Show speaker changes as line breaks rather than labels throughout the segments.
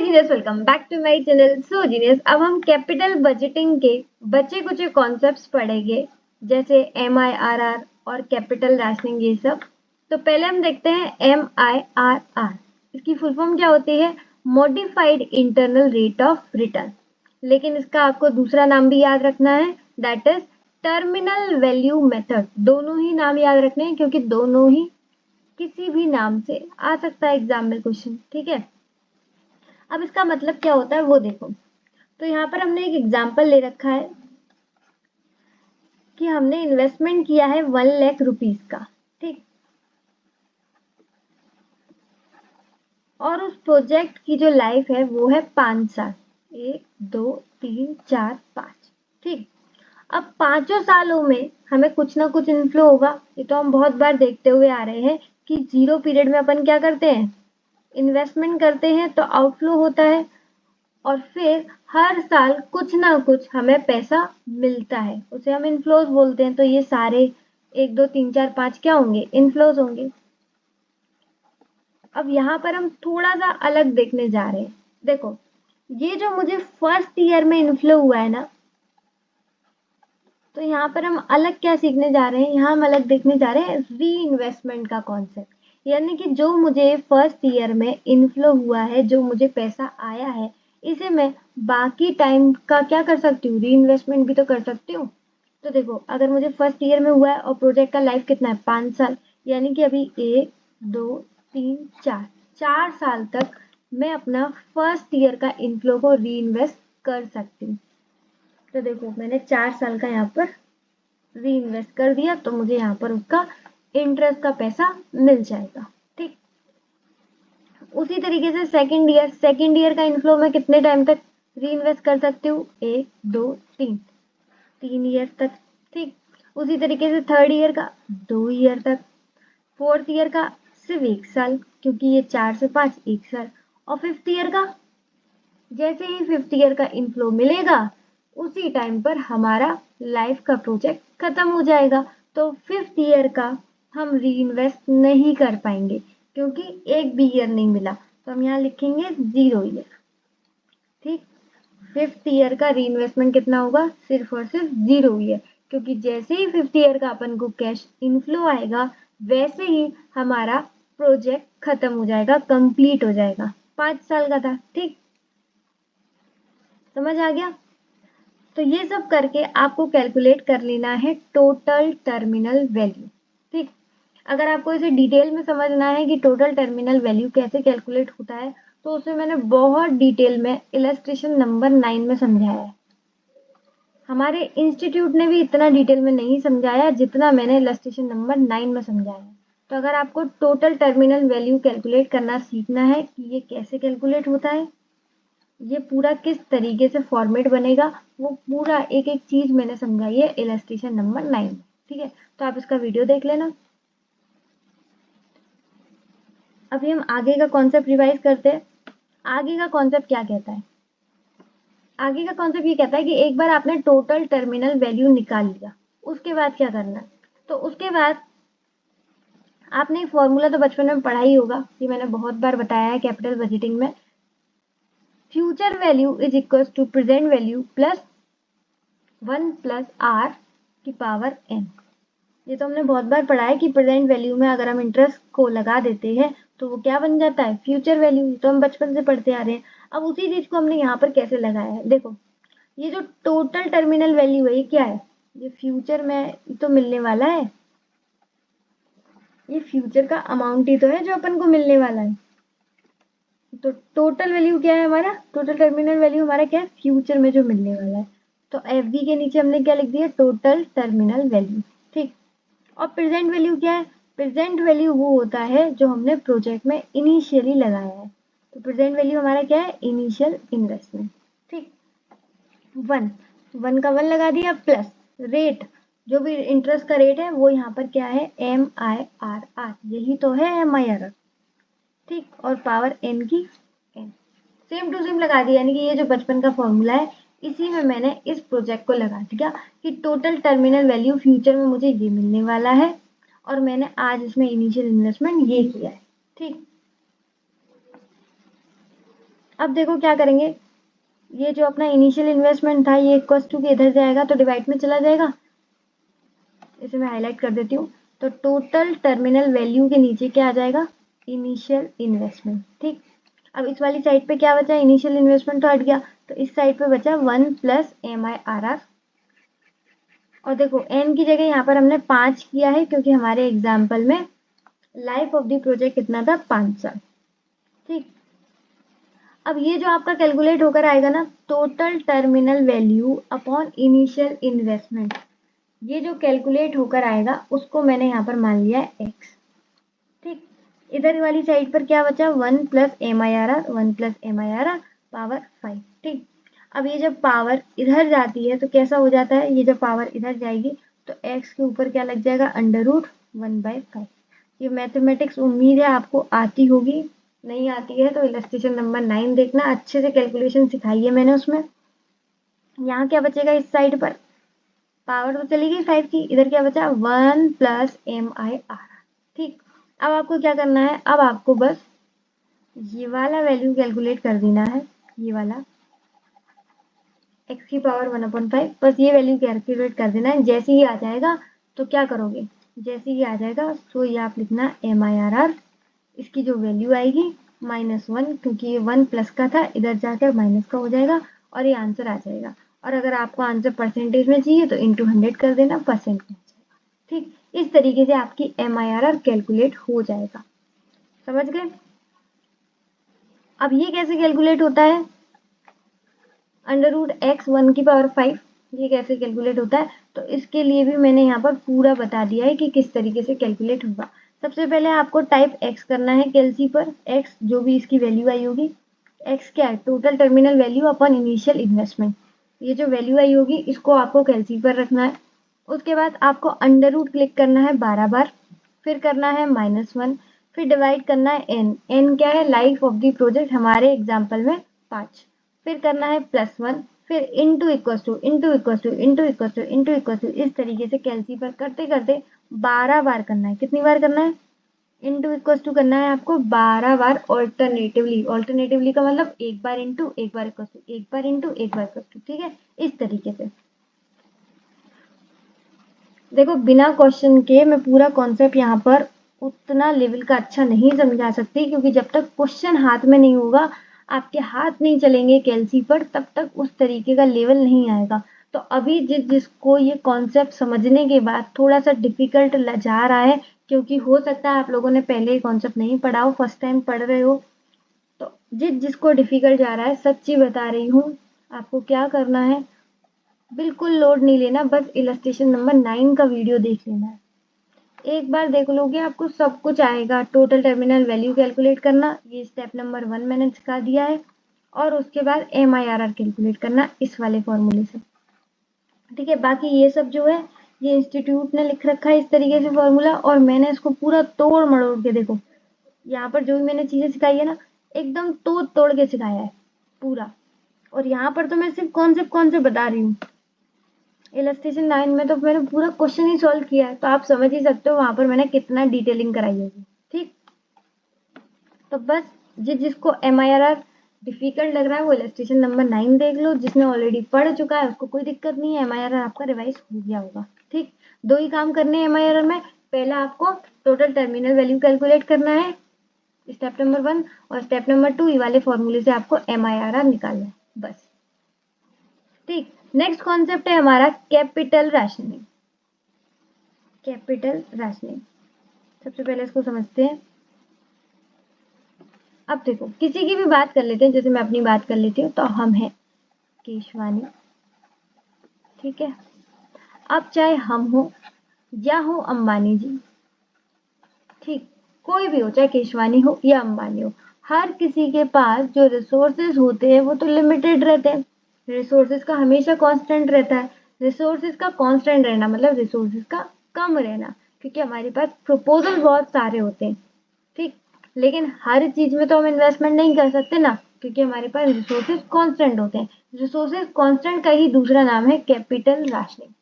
Genius, welcome back to my channel. So genius, अब हम capital budgeting के बचे कुछ कॉन्सेप्ट्स पढ़ेंगे, जैसे MIRR और कैपिटल रैशनिंग, ये सब। तो पहले हम देखते हैं MIRR। इसकी फुल फॉर्म क्या होती है? Modified internal rate of return. लेकिन इसका आपको दूसरा नाम भी याद रखना है, that is terminal value method. दोनों ही नाम याद रखने हैं, क्योंकि दोनों ही किसी भी नाम से आ सकता है एग्जाम में क्वेश्चन, ठीक है। अब इसका मतलब क्या होता है वो देखो। तो यहाँ पर हमने एक एग्जाम्पल ले रखा है कि हमने इन्वेस्टमेंट किया है 1 लाख रुपीज का, ठीक। और उस प्रोजेक्ट की जो लाइफ है वो है 5 साल, 1 2 3 4 5, ठीक। अब 5 सालों में हमें कुछ ना कुछ इनफ्लो होगा। ये तो हम बहुत बार देखते हुए आ रहे हैं कि जीरो पीरियड में अपन क्या करते हैं, इन्वेस्टमेंट करते हैं तो आउटफ्लो होता है, और फिर हर साल कुछ ना कुछ हमें पैसा मिलता है, उसे हम इनफ्लोज बोलते हैं। तो ये सारे 1 2 3 4 5 क्या होंगे, इनफ्लोज होंगे। अब यहाँ पर हम थोड़ा सा अलग देखने जा रहे हैं। देखो, ये जो मुझे फर्स्ट ईयर में इनफ्लो हुआ है ना, तो यहाँ पर हम अलग क्या सीखने जा रहे हैं, यहाँ हम अलग देखने जा रहे हैं री इन्वेस्टमेंट का कॉन्सेप्ट। यानी कि जो मुझे फर्स्ट ईयर में इनफ्लो हुआ है, जो मुझे पैसा आया है, इसे मैं बाकी टाइम का क्या कर सकती हूँ, री इन्वेस्टमेंट भी तो कर सकती हूँ। तो देखो, अगर मुझे फर्स्ट ईयर में हुआ है और प्रोजेक्ट का लाइफ कितना है, 5 साल, यानी कि अभी 1 2 3 4 4 साल तक मैं अपना फर्स्ट ईयर का इनफ्लो को री इन्वेस्ट कर सकती हूँ। तो देखो, मैंने 4 साल का यहाँ पर री इन्वेस्ट कर दिया, तो मुझे यहाँ पर उसका इंटरेस्ट का पैसा मिल जाएगा, ठीक। उसी तरीके से सेकेंड ईयर का इनफ्लो में कितने टाइम तक री इन्वेस्ट कर सकती हूँ, 1 2 3 3 ईयर तक, ठीक। उसी तरीके से थर्ड ईयर का 2 ईयर तक, फोर्थ ईयर का सिर्फ 1 साल, क्योंकि ये 4 से 5 1 साल, और फिफ्थ ईयर का, जैसे ही फिफ्थ ईयर का इनफ्लो मिलेगा उसी टाइम पर हमारा लाइफ का प्रोजेक्ट खत्म हो जाएगा। तो फिफ्थ ईयर का हम री इन्वेस्ट नहीं कर पाएंगे, क्योंकि एक भी ईयर नहीं मिला। तो हम यहाँ लिखेंगे 0 ईयर, ठीक। फिफ्थ ईयर का री इन्वेस्टमेंट कितना होगा, सिर्फ और सिर्फ 0 ईयर, क्योंकि जैसे ही फिफ्थ ईयर का अपन को कैश इनफ्लो आएगा, वैसे ही हमारा प्रोजेक्ट खत्म हो जाएगा, कंप्लीट हो जाएगा। 5 साल का था, ठीक। समझ आ गया? तो ये सब करके आपको कैलकुलेट कर लेना है टोटल टर्मिनल वैल्यू, ठीक। अगर आपको इसे डिटेल में समझना है कि टोटल टर्मिनल वैल्यू कैसे कैलकुलेट होता है, तो उसे मैंने बहुत डिटेल में इलस्ट्रेशन नंबर 9 में समझाया है। हमारे इंस्टीट्यूट ने भी इतना डिटेल में नहीं समझाया जितना मैंने इलस्ट्रेशन नंबर 9 में समझाया है। तो अगर आपको टोटल टर्मिनल वैल्यू कैलकुलेट करना सीखना है कि ये कैसे कैलकुलेट होता है, ये पूरा किस तरीके से फॉर्मेट बनेगा, वो पूरा एक एक चीज मैंने समझाई है इलस्ट्रेशन नंबर 9 में, ठीक है। तो आप इसका वीडियो देख लेना। अभी हम आगे का कॉन्सेप्ट रिवाइज करते हैं। आगे का कॉन्सेप्ट क्या कहता है? आगे का कॉन्सेप्ट ये कहता है कि एक बार आपने टोटल टर्मिनल वैल्यू निकाल लिया, उसके बाद क्या करना है। तो उसके बाद आपने फॉर्मूला तो बचपन में पढ़ा ही होगा, ये मैंने बहुत बार बताया है कैपिटल बजटिंग में। Future value is equal to present value plus 1 plus r की पावर n। ये तो हमने बहुत बार पढ़ा है कि प्रेजेंट वैल्यू में अगर हम इंटरेस्ट को लगा देते हैं तो वो क्या बन जाता है, फ्यूचर वैल्यू। तो हम बचपन से पढ़ते आ रहे हैं। अब उसी चीज को हमने यहाँ पर कैसे लगाया है, देखो। ये जो टोटल टर्मिनल वैल्यू है, ये क्या है, ये फ्यूचर में तो मिलने वाला है। ये फ्यूचर का अमाउंट ही तो है जो अपन को मिलने वाला है। तो टोटल वैल्यू क्या है हमारा, टोटल टर्मिनल वैल्यू हमारा क्या है, फ्यूचर में जो मिलने वाला है। तो एफ बी के नीचे हमने क्या लिख दिया, टोटल टर्मिनल वैल्यू, ठीक। और प्रेजेंट वैल्यू क्या है, प्रेजेंट वैल्यू वो होता है जो हमने प्रोजेक्ट में इनिशियली लगाया है। तो प्रेजेंट वैल्यू हमारा क्या है, इनिशियल इन्वेस्टमेंट, ठीक। 1 लगा दिया, प्लस रेट, जो भी इंटरेस्ट का रेट है वो यहाँ पर क्या है, MIRR, यही तो है MIRR, ठीक। और पावर n की n, सेम टू सेम लगा दिया। यानी कि ये जो बचपन का फॉर्मूला है, इसी में मैंने इस प्रोजेक्ट को लगा दिया कि टोटल टर्मिनल वैल्यू फ्यूचर में मुझे ये मिलने वाला है, और मैंने आज इसमें इनिशियल इन्वेस्टमेंट ये किया है, ठीक। अब देखो क्या करेंगे, ये जो अपना इनिशियल इन्वेस्टमेंट था ये इक्वल टू के इधर जाएगा तो डिवाइड में चला जाएगा, इसे मैं हाईलाइट कर देती हूँ। तो टोटल टर्मिनल वैल्यू के नीचे क्या आ जाएगा, इनिशियल इन्वेस्टमेंट। ठीक, अब इस वाली साइड पे क्या बचा, इनिशियल इन्वेस्टमेंट तो हट गया, तो इस साइड पे बचा 1 प्लस MIRR। और देखो n की जगह यहाँ पर हमने 5 किया है क्योंकि हमारे एग्जाम्पल में लाइफ ऑफ द प्रोजेक्ट कितना था, 5 साल। ठीक, अब ये जो आपका कैलकुलेट होकर आएगा ना, total terminal value upon initial investment, ये जो कैलकुलेट होकर आएगा उसको मैंने यहाँ पर मान लिया है x। ठीक, इधर वाली साइड पर क्या बचा, 1 plus MIRR, 1 plus MIRR power 5। ठीक, अब ये जब पावर इधर जाती है तो कैसा हो जाता है, ये जब पावर इधर जाएगी तो x के ऊपर क्या लग जाएगा, √1/5। ये मैथमेटिक्स उम्मीद है आपको आती होगी, नहीं आती है तो इलस्ट्रेशन नंबर 9 देखना, अच्छे से कैलकुलेशन सिखाई है मैंने उसमें। यहाँ क्या बचेगा, इस साइड पर पावर तो चली गई 5 की, इधर क्या बचा, 1 प्लस MIR। ठीक, अब आपको क्या करना है, अब आपको बस ये वाला वैल्यू कैलकुलेट कर देना है, ये वाला x की पावर 1/5, बस ये वैल्यू कैलकुलेट कर देना है। जैसे ही आ जाएगा तो क्या करोगे, जैसे ही आ जाएगा तो ये आप लिखना MIRR, इसकी जो वैल्यू आएगी -1, क्योंकि ये 1 प्लस का था, इधर जाकर माइनस का हो जाएगा और ये आंसर आ जाएगा। और अगर आपको आंसर परसेंटेज में चाहिए तो इंटू 100 कर देना, परसेंट में आ जाएगा। ठीक, इस तरीके से आपकी MIRR कैलकुलेट हो जाएगा। समझ गए। अब ये कैसे कैलकुलेट होता है, √x 1 की पावर 5, ये कैसे कैलकुलेट होता है, तो इसके लिए भी मैंने यहाँ पर पूरा बता दिया है कि किस तरीके से कैलकुलेट होगा। सबसे पहले आपको टाइप x करना है कैलसी पर, x जो भी इसकी वैल्यू आई होगी, x क्या है, टोटल टर्मिनल वैल्यू अपन इनिशियल इन्वेस्टमेंट, ये जो वैल्यू आई होगी इसको आपको कैलसी पर रखना है। उसके बाद आपको √ क्लिक करना है 12 बार, फिर करना है -1, फिर डिवाइड करना है n क्या है, लाइफ ऑफ द प्रोजेक्ट हमारे एग्जाम्पल में 5, फिर करना है +1, फिर into equal to into equal to into equal to into equal to, इस तरीके से कैलसी पर करते करते 12 बार करना है। कितनी बार करना है, इंटू इक्वल टू करना है आपको 12 बार ऑल्टरनेटिवली। ऑल्टरनेटिवली का मतलब एक बार इंटू, एक बार इक्वल टू, एक बार इंटू, एक बार इक्वल टू। ठीक है, इस तरीके से। देखो बिना क्वेश्चन के मैं पूरा कॉन्सेप्ट यहाँ पर उतना लेवल का अच्छा नहीं समझा सकती, क्योंकि जब तक क्वेश्चन हाथ में नहीं होगा, आपके हाथ नहीं चलेंगे कैलसी पर, तब तक उस तरीके का लेवल नहीं आएगा। तो अभी जिसको ये कॉन्सेप्ट समझने के बाद थोड़ा सा डिफिकल्ट जा रहा है, क्योंकि हो सकता है आप लोगों ने पहले ये कॉन्सेप्ट नहीं पढ़ा हो, फर्स्ट टाइम पढ़ रहे हो, तो जिसको डिफिकल्ट जा रहा है, सच्ची बता रही हूँ, आपको क्या करना है, बिल्कुल लोड नहीं लेना, बस इलस्ट्रेशन नंबर 9 का वीडियो देख लेना है। एक बार देख लोगे आपको सब कुछ आएगा। टोटल टर्मिनल वैल्यू कैलकुलेट करना, ये स्टेप नंबर 1 मैंने सिखा दिया है, और उसके बाद MIRR कैलकुलेट करना इस वाले फॉर्मूले से। ठीक है, बाकी ये सब जो है ये इंस्टीट्यूट ने लिख रखा है इस तरीके से फॉर्मूला, और मैंने इसको पूरा तोड़ मड़ोड़ के, देखो यहाँ पर जो भी मैंने चीजें सिखाई है ना, एकदम तोड़ तोड़ के सिखाया है पूरा। और यहाँ पर तो मैं सिर्फ कॉन्सेप्ट बता रही हूँ, इलस्ट्रेशन 9 में तो मैंने पूरा क्वेश्चन ही सॉल्व किया है, तो आप समझ ही सकते हो वहां पर मैंने कितना डिटेलिंग कराई होगी। ठीक, तो बस जिसको MIRR डिफिकल्ट लग रहा है वो इलस्ट्रेशन नंबर 9 देख लो, जिसने ऑलरेडी पढ़ चुका है उसको कोई दिक्कत नहीं है, MIRR आपका रिवाइज हो गया होगा। ठीक, दो ही काम करने हैं MIRR में, पहला आपको टोटल टर्मिनल वैल्यू कैलकुलेट करना है स्टेप नंबर 1, और स्टेप नंबर 2 ये वाले फॉर्मूले से आपको MIRR निकालना है बस। ठीक, नेक्स्ट कॉन्सेप्ट है हमारा कैपिटल राशनिंग। कैपिटल राशनिंग, सबसे पहले इसको समझते हैं। अब देखो किसी की भी बात कर लेते हैं, जैसे मैं अपनी बात कर लेती हूँ, तो हम हैं केशवानी। ठीक है, अब चाहे हम हो या हो अंबानी जी, ठीक, कोई भी हो, चाहे केशवानी हो या अंबानी हो, हर किसी के पास जो रिसोर्सेज होते हैं वो तो लिमिटेड रहते हैं। रिसोर्सेज का हमेशा कांस्टेंट रहता है। रिसोर्सेज का कांस्टेंट रहना मतलब रिसोर्सेज का कम रहना, क्योंकि हमारे पास प्रपोजल बहुत सारे होते हैं। ठीक, लेकिन हर चीज में तो हम इन्वेस्टमेंट नहीं कर सकते ना, क्योंकि हमारे पास रिसोर्सेज कांस्टेंट होते हैं। रिसोर्सेज कांस्टेंट का ही दूसरा नाम है कैपिटल राशनिंग।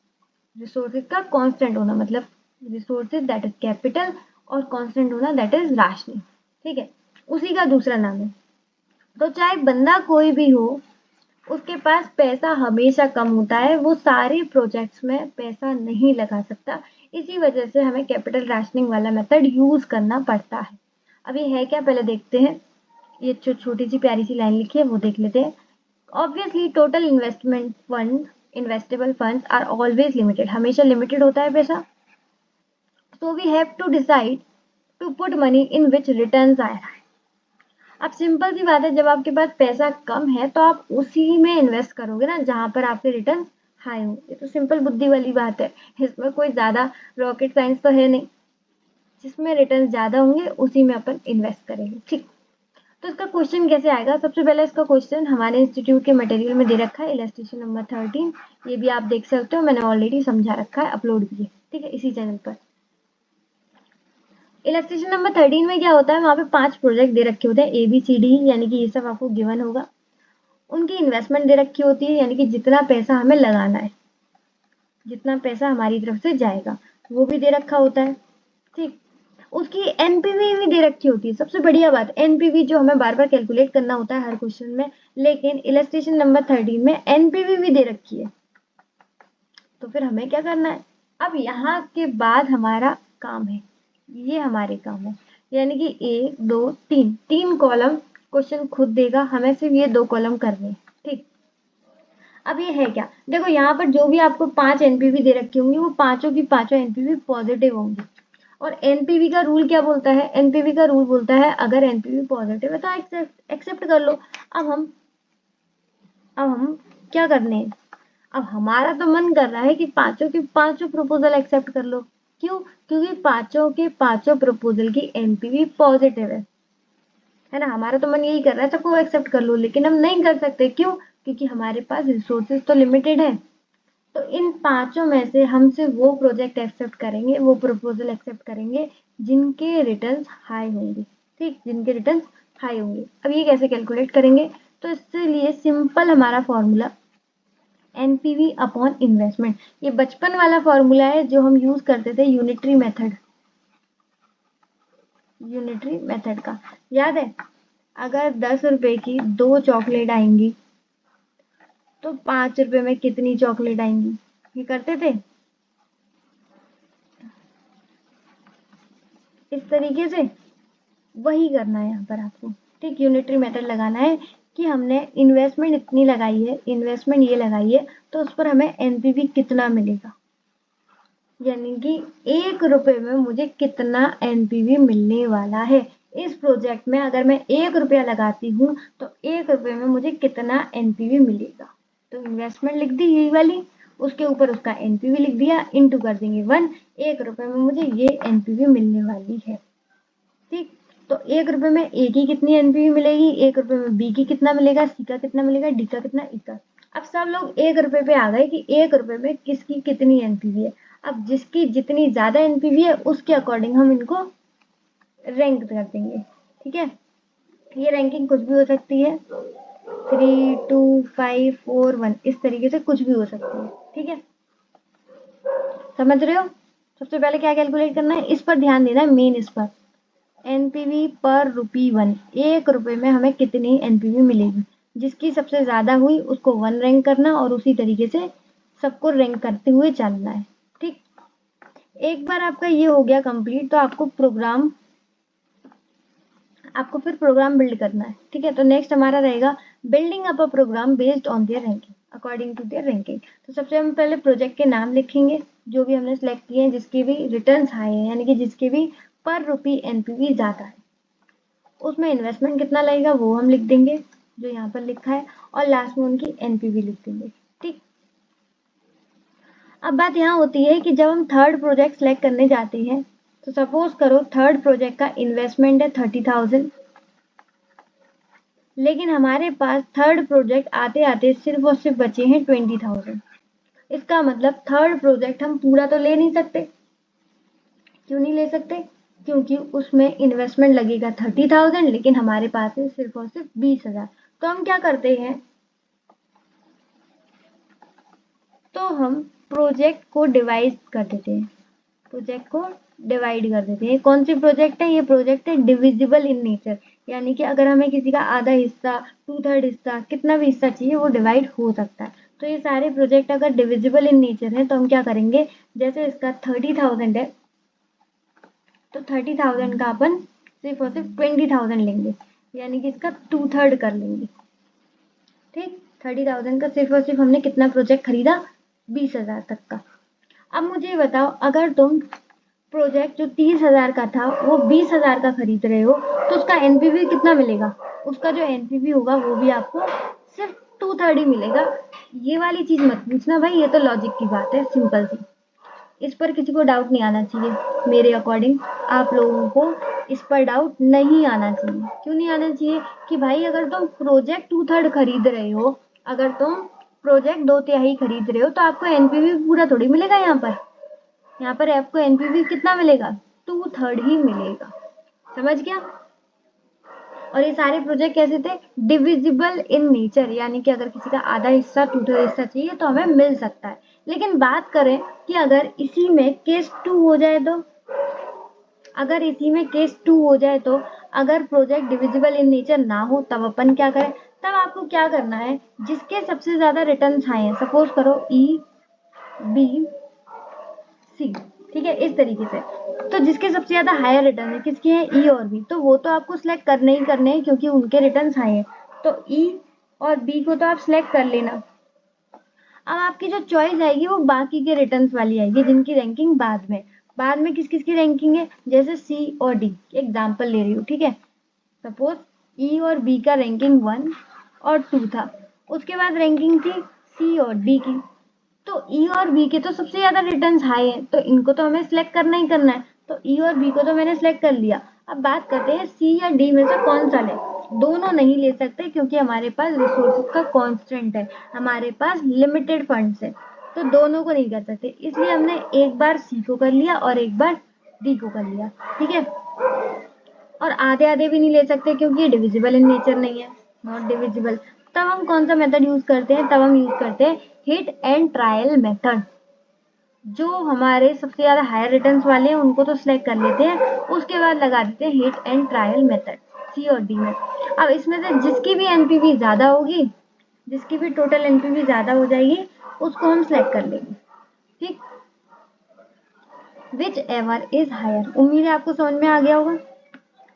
रिसोर्सेज का कांस्टेंट होना मतलब रिसोर्सेज दैट इज कैपिटल, और कांस्टेंट होना दैट इज राशनिंग। ठीक है, उसी का दूसरा नाम है। तो चाहे बंदा कोई भी हो, उसके पास पैसा हमेशा कम होता है, वो सारे प्रोजेक्ट्स में पैसा नहीं लगा सकता। इसी वजह से हमें कैपिटल राशनिंग वाला मेथड यूज करना पड़ता है। अब ये है क्या, पहले देखते हैं। ये छोटी सी प्यारी सी लाइन लिखी है, वो देख लेते हैं। Obviously total investment fund, investable funds are always limited, हमेशा लिमिटेड होता है पैसा। So we have to decide to put money in which returns आ रहा है। अब सिंपल सी बात है, जब आपके पास पैसा कम है तो आप उसी में इन्वेस्ट करोगे ना जहां पर आपके रिटर्न हाई हो। ये तो सिंपल बुद्धि वाली बात है, इसमें कोई ज्यादा रॉकेट साइंस तो है नहीं। जिसमें रिटर्न ज्यादा होंगे उसी में अपन इन्वेस्ट करेंगे, ठीक। तो इसका क्वेश्चन कैसे आएगा, सबसे पहले इसका क्वेश्चन हमारे इंस्टीट्यूट के मटेरियल में दे रखा है, इलस्ट्रेशन नंबर 13। ये भी आप देख सकते हो, मैंने ऑलरेडी समझा रखा है, अपलोड भी है, ठीक है, इसी चैनल पर। इलस्ट्रेशन नंबर 13 में क्या होता है, वहाँ पे 5 प्रोजेक्ट दे रखे होते हैं, ABCD, यानी कि ये सब आपको गिवन होगा। उनकी इन्वेस्टमेंट दे रखी होती है, यानी कि जितना पैसा हमें लगाना है, जितना पैसा हमारी तरफ से जाएगा वो भी दे रखा होता है, ठीक। उसकी एनपीवी भी दे रखी होती है, सबसे बढ़िया बात, एनपीवी जो हमें बार बार कैलकुलेट करना होता है हर क्वेश्चन में, लेकिन इलस्ट्रेशन नंबर 13 में एनपीवी भी दे रखी है। तो फिर हमें क्या करना है, अब यहाँ के बाद हमारा काम है, ये हमारे काम है, यानी कि 1 2 3 3 कॉलम क्वेश्चन खुद देगा, हमें सिर्फ ये 2 कॉलम करने हैं, ठीक। अब ये है क्या, देखो यहाँ पर जो भी आपको 5 एनपीवी दे रखी होंगी, वो पांचों की पांचों एनपीवी पॉजिटिव होंगी। और एनपीवी का रूल क्या बोलता है, एनपीवी का रूल बोलता है अगर एनपीवी पॉजिटिव है तो एक्सेप्ट कर लो। अब हम क्या करने हैं, अब हमारा तो मन कर रहा है कि पांचों के पांचों प्रपोजल एक्सेप्ट कर लो। क्यों, क्योंकि पांचों के पांचों प्रपोजल की एनपीवी पॉजिटिव है ना। हमारा तो मन यही कर रहा है सबको एक्सेप्ट कर लो, लेकिन हम नहीं कर सकते, क्यों, क्योंकि हमारे पास रिसोर्सेज तो लिमिटेड है। तो इन पांचों में से हम सिर्फ वो प्रोजेक्ट एक्सेप्ट करेंगे, वो प्रपोजल एक्सेप्ट करेंगे जिनके रिटर्न्स हाई होंगे, ठीक, जिनके रिटर्न्स हाई होंगे। अब ये कैसे कैलकुलेट करेंगे, तो इसके लिए सिंपल हमारा फॉर्मूला एनपीवी अपॉन इन्वेस्टमेंट, ये बचपन वाला फॉर्मूला है जो हम यूज करते थे यूनिटरी मेथड का, याद है। अगर 10 रुपए की 2 चॉकलेट आएंगी तो 5 रुपए में कितनी चॉकलेट आएंगी, ये करते थे इस तरीके से। वही करना है यहाँ पर आपको, ठीक, यूनिटरी मेथड लगाना है कि हमने इन्वेस्टमेंट इतनी लगाई है, इन्वेस्टमेंट ये लगाई है, तो उस पर हमें एनपीवी कितना मिलेगा, यानी कि 1 रुपए में मुझे कितना एनपीवी मिलने वाला है। इस प्रोजेक्ट में अगर मैं 1 रुपया लगाती हूँ तो 1 रुपए में मुझे कितना एनपीवी मिलेगा। तो इन्वेस्टमेंट लिख दी यही वाली, उसके ऊपर उसका एनपीवी लिख दिया, इंटू कर देंगे 1, 1 रुपए में मुझे ये एनपीवी मिलने वाली है, ठीक। तो 1 रुपए में ए की कितनी एनपीवी मिलेगी, 1 रुपए में बी की कितना मिलेगा, सी का कितना मिलेगा, डी का कितना, ई का। अब सब लोग 1 रुपए पे आ गए कि 1 रुपए में किसकी कितनी एनपीवी है। अब जिसकी जितनी ज्यादा एनपीवी है उसके अकॉर्डिंग हम इनको रैंक कर देंगे, ठीक है। ये रैंकिंग कुछ भी हो सकती है, 3 2 5 4 1, इस तरीके से कुछ भी हो सकती है, ठीक है, समझ रहे हो। सबसे पहले क्या कैलकुलेट करना है, इस पर ध्यान देना है, मेन इस पर, एनपीवी पर ₹1, 1 रुपए में हमें कितनी एनपीवी मिलेगी। जिसकी सबसे ज्यादा हुई उसको 1 रैंक करना और उसी तरीके से सबको रैंक करते हुए चलना है, ठीक। एक बार आपका ये हो गया कंप्लीट, तो आपको फिर प्रोग्राम बिल्ड करना है, ठीक है। तो नेक्स्ट हमारा रहेगा building up a program based on their ranking according to their ranking. तो सबसे हम पहले प्रोजेक्ट के नाम लिखेंगे जो भी हमने सेलेक्ट किए हैं, जिसके भी रिटर्न्स हाई है, यानी कि जिसके भी पर रुपी एनपीवी ज्यादा है, उसमें इन्वेस्टमेंट कितना लगेगा वो हम लिख देंगे जो यहाँ पर लिखा है, और लास्ट में उनकी एनपीवी लिख देंगे, ठीक। अब बात यहाँ होती है कि जब हम थर्ड प्रोजेक्ट सेलेक्ट करने जाते हैं, तो सपोज करो थर्ड प्रोजेक्ट का इन्वेस्टमेंट है 30,000, लेकिन हमारे पास थर्ड प्रोजेक्ट आते आते सिर्फ और सिर्फ बचे हैं 20,000। इसका मतलब थर्ड प्रोजेक्ट हम पूरा तो ले नहीं सकते। क्यों नहीं ले सकते, क्योंकि उसमें इन्वेस्टमेंट लगेगा 30,000, लेकिन हमारे पास है सिर्फ और सिर्फ 20,000। तो हम क्या करते हैं, तो हम प्रोजेक्ट को डिवाइड कर देते हैं, प्रोजेक्ट को डिवाइड कर देते हैं। कौन सी प्रोजेक्ट है, ये प्रोजेक्ट है डिविजिबल इन नेचर, यानी कि अगर हमें किसी का आधा हिस्सा, 2/3 हिस्सा, कितना भी हिस्सा चाहिए वो डिवाइड हो सकता है। तो ये सारे प्रोजेक्ट अगर डिविजिबल इन नेचर है तो हम क्या करेंगे, जैसे इसका 30,000 है तो 30,000 का अपन सिर्फ और सिर्फ 20,000 लेंगे, यानी कि इसका 2/3 कर लेंगे। ठीक, 30,000 का सिर्फ और सिर्फ हमने कितना प्रोजेक्ट खरीदा, 20,000 तक का। अब मुझे ये बताओ, अगर तुम प्रोजेक्ट जो 30,000 का था वो 20,000 का खरीद रहे हो तो उसका एनपीवी कितना मिलेगा, उसका जो एनपीवी होगा वो भी आपको सिर्फ 2/3 ही मिलेगा। ये वाली चीज मत पूछना भाई, ये तो लॉजिक की बात है, सिंपल सी। इस पर किसी को डाउट नहीं आना चाहिए, मेरे अकॉर्डिंग आप लोगों को इस पर डाउट नहीं आना चाहिए। क्यों नहीं आना चाहिए कि भाई अगर तुम प्रोजेक्ट 2/3 खरीद रहे हो, अगर तुम प्रोजेक्ट 2/3 खरीद रहे हो तो आपको एनपीवी पूरा थोड़ी मिलेगा। यहाँ पर आपको एनपीवी कितना मिलेगा, 2/3 ही मिलेगा। समझ गया। और ये सारे प्रोजेक्ट कैसे थे, डिविजिबल इन नेचर, यानी कि अगर किसी का आधा हिस्सा, 2/3 हिस्सा चाहिए तो हमें मिल सकता है। लेकिन बात करें कि अगर इसी में केस 2 हो जाए तो, अगर इसी में केस 2 हो जाए तो, अगर प्रोजेक्ट डिविजिबल इन नेचर ना हो तब अपन क्या करें, तब आपको क्या करना है, जिसके सबसे ज्यादा रिटर्न्स आए हैं, सपोज करो ई बी सी, ठीक है, इस तरीके से। तो जिसके सबसे ज्यादा हायर रिटर्न है, किसके हैं, ई और बी, तो वो तो आपको सिलेक्ट करने ही करने हैं क्योंकि उनके रिटर्न हाई हैं। तो ई और बी को तो आप सिलेक्ट कर लेना। अब आपकी जो चॉइस आएगी वो बाकी के रिटर्न्स वाली आएगी जिनकी रैंकिंग बाद में किस किस की रैंकिंग है, जैसे सी और डी, एग्जाम्पल ले रही हूँ, ठीक है। सपोज ई और बी का रैंकिंग 1 और 2 था, उसके बाद रैंकिंग थी सी और डी की। तो ई और बी के तो सबसे ज्यादा रिटर्न्स हाई हैं तो इनको तो हमें सिलेक्ट करना ही करना है। तो ई और बी को तो मैंने सिलेक्ट कर लिया। अब बात करते हैं सी या डी में से कौन सा लें। दोनों नहीं ले सकते क्योंकि हमारे पास रिसोर्सेज का कांस्टेंट है, हमारे पास लिमिटेड फंड्स है, तो दोनों को नहीं कर सकते। इसलिए हमने एक बार सी को कर लिया और एक बार डी को कर लिया, ठीक है। और आधे आधे भी नहीं ले सकते क्योंकि ये डिविजिबल इन नेचर नहीं है, नॉट डिविजिबल। तब हम कौन सा मेथड यूज करते हैं, तब हम यूज करते हैं हिट एंड ट्रायल मेथड। जो हमारे सबसे ज्यादा हायर रिटर्न्स वाले हैं उनको तो सिलेक्ट कर लेते हैं, उसके बाद लगा देते हैं हिट एंड ट्रायल मेथड सी और डी में। अब इसमें से जिसकी भी एनपीवी ज्यादा होगी, जिसकी भी टोटल एनपीवी ज्यादा हो जाएगी, उसको हम सिलेक्ट कर लेंगे, ठीक। विच एवर इज हायर, उम्मीद है आपको समझ में आ गया होगा।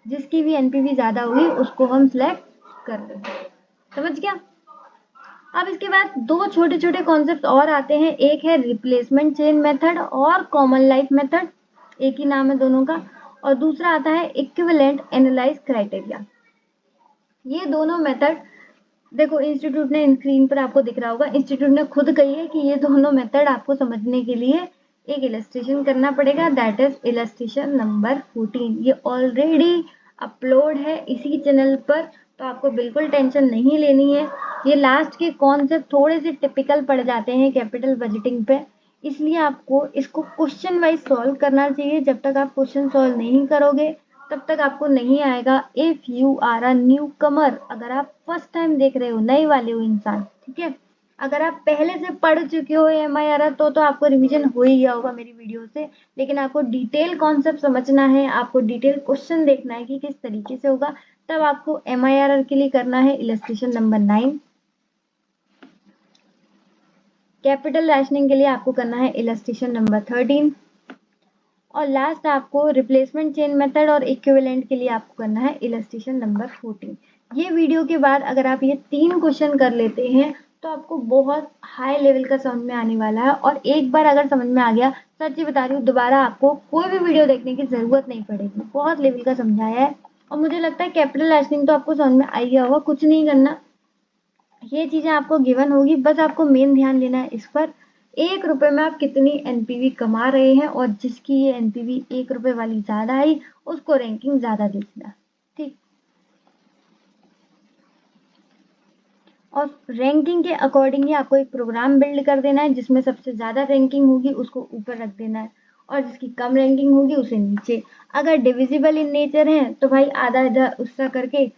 जिसकी भी एनपीवी ज्यादा होगी उसको हम सिलेक्ट कर लेंगे, समझ गया। अब इसके बाद दो छोटे छोटे कॉन्सेप्ट और आते हैं, एक है रिप्लेसमेंट चेन मेथड और कॉमन लाइफ मेथड, एक ही नाम है दोनों का। और दूसरा आता है इक्विवेलेंट एनालाइज क्राइटेरिया। ये दोनों मेथड देखो, इंस्टीट्यूट ने स्क्रीन पर आपको दिख रहा होगा, इंस्टीट्यूट ने खुद कही है कि ये दोनों मेथड आपको समझने के लिए एक इलस्ट्रेशन करना पड़ेगा, दैट इज इलस्ट्रेशन नंबर 14। ये ऑलरेडी अपलोड है इसी चैनल पर, तो आपको बिल्कुल टेंशन नहीं लेनी है। ये लास्ट के कॉन्सेप्ट थोड़े से टिपिकल पड़ जाते हैं कैपिटल बजटिंग पे, इसलिए आपको इसको क्वेश्चन वाइज सॉल्व करना चाहिए। जब तक आप क्वेश्चन सॉल्व नहीं करोगे तब तक आपको नहीं आएगा। If you are a newcomer, अगर आप फर्स्ट टाइम देख रहे हो, नए वाले हो इंसान, ठीक है। अगर आप पहले से पढ़ चुके हो MIRR तो आपको रिवीजन हो ही गया होगा मेरी वीडियो से, लेकिन आपको डिटेल कॉन्सेप्ट समझना है, आपको डिटेल क्वेश्चन देखना है कि किस तरीके से होगा, तब आपको MIRR के लिए करना है इलस्ट्रेशन नंबर 9। कैपिटल रैशनिंग के लिए आपको करना है इलस्ट्रेशन नंबर 13। और लास्ट आपको रिप्लेसमेंट चेन मेथड और इक्विवेलेंट के लिए आपको करना है इलस्ट्रेशन नंबर 14। ये वीडियो के बाद अगर आप ये 3 क्वेश्चन कर लेते हैं तो आपको बहुत हाई लेवल का समझ में आने वाला है। और एक बार अगर समझ में आ गया, सच्ची बता रही हूँ, दोबारा आपको कोई भी वीडियो देखने की जरूरत नहीं पड़ेगी, बहुत लेवल का समझाया है। और मुझे लगता है कैपिटल रैशनिंग तो आपको समझ में आ गया होगा, कुछ नहीं करना, ये चीजें आपको गिवन होगी, बस आपको मेन ध्यान देना है इस पर। 1 रुपए में आप कितनी एनपीवी कमा रहे हैं, और जिसकी ये एनपीवी 1 रुपए वाली ज्यादा आई उसको रैंकिंग ज्यादा देखना, ठीक। और रैंकिंग के अकॉर्डिंग ही आपको एक प्रोग्राम बिल्ड कर देना है, जिसमें सबसे ज्यादा रैंकिंग होगी उसको ऊपर रख देना है और जिसकी कम रैंकिंग होगी उसे नीचे। अगर डिविजिबल इन नेचर है तो भाई आधा आधा उसका करके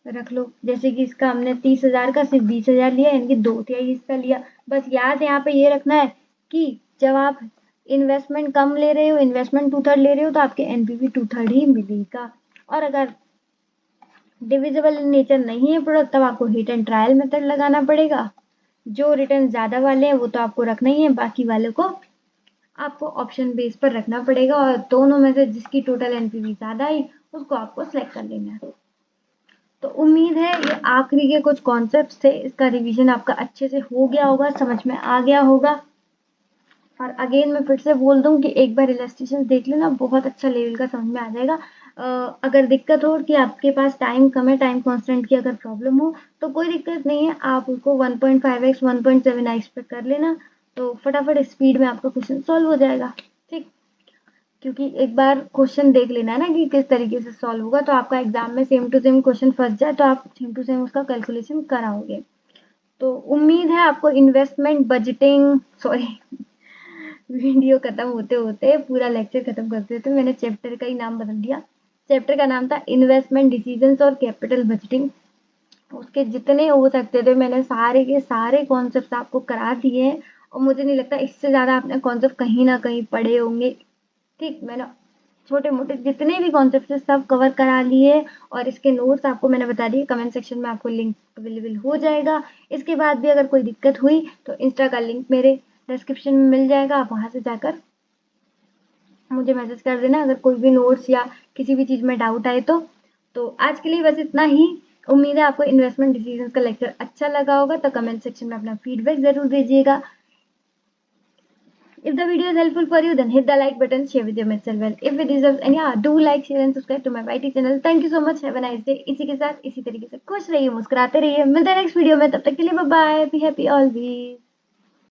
रख लो, जैसे कि इसका हमने 30,000 का सिर्फ 20,000 लिया, यानी कि 2/3 हिस्सा लिया। बस याद यहाँ पे ये रखना है कि जब आप इन्वेस्टमेंट कम ले रहे हो, इन्वेस्टमेंट 2/3 ले रहे हो, तो आपके एनपीवी 2/3 ही मिलेगा। और अगर डिविजिबल इन नेचर नहीं है प्रोडक्ट, तब आपको हिट एंड ट्रायल मेथड लगाना पड़ेगा। जो रिटर्न ज़्यादा वाले हैं वो तो आपको रखना ही है, बाकी वाले को आपको ऑप्शन बेस पर रखना पड़ेगा, और दोनों में से जिसकी टोटल एनपीवी ज़्यादा आई उसको आपको सेलेक्ट कर लेना है। तो उम्मीद है ये आखिरी के कुछ कॉन्सेप्ट्स थे, इसका रिवीजन आपका अच्छे से हो गया होगा, समझ में आ गया होगा। और अगेन मैं फिर से बोल दूं कि एक बार इलस्ट्रेशन देख लेना, बहुत अच्छा लेवल का समझ में आ जाएगा। अगर दिक्कत हो कि आपके पास टाइम कम है, टाइम कॉन्स्टेंट की अगर प्रॉब्लम हो तो कोई दिक्कत नहीं है, आप उसको 1.5x 1.7x पे कर लेना, तो फटाफट स्पीड में आपका क्वेश्चन सॉल्व हो जाएगा। ठीक, क्योंकि एक बार क्वेश्चन देख लेना है ना कि किस तरीके से सॉल्व होगा, तो आपका एग्जाम में सेम टू सेम क्वेश्चन फंस जाए तो आप सेम टू सेम उसका कैलकुलेशन कराओगे। तो उम्मीद है आपको इन्वेस्टमेंट बजटिंग, सॉरी, वीडियो खत्म होते होते, पूरा लेक्चर खत्म करते होते मैंने चैप्टर का ही नाम बदल दिया। चैप्टर का नाम था इन्वेस्टमेंट डिसीजंस और कैपिटल बजटिंग। उसके जितने हो सकते थे मैंने सारे के सारे कॉन्सेप्ट आपको करा दिए हैं, और मुझे नहीं लगता इससे ज़्यादा आपने कॉन्सेप्ट कहीं ना कहीं पढ़े होंगे। ठीक, मैंने छोटे मोटे जितने भी कॉन्सेप्ट है सब कवर करा लिए, और इसके नोट्स आपको मैंने बता दिए, कमेंट सेक्शन में आपको लिंक अवेलेबल हो जाएगा। इसके बाद भी अगर कोई दिक्कत हुई तो इंस्टा का लिंक मेरे डिस्क्रिप्शन में मिल जाएगा, आप वहाँ से जाकर मुझे मैसेज कर देना अगर कोई भी नोट्स या किसी भी चीज़ में डाउट आए तो आज के लिए बस इतना ही। उम्मीद है आपको इन्वेस्टमेंट डिसीजंस का लेक्चर अच्छा लगा होगा, तो कमेंट सेक्शन में अपना फीडबैक ज़रूर दीजिएगा। If the video is helpful for you, then hit the like button, share with your mates as well if it deserves, and yeah, do like, share and subscribe to my YT channel. Thank you so much. Have a nice day. इसी के साथ इसी तरीके से खुश रहिए, मुस्कुराते रहिए। मिलते हैं नेक्स्ट वीडियो में, तब तक के लिए bye bye, be happy always.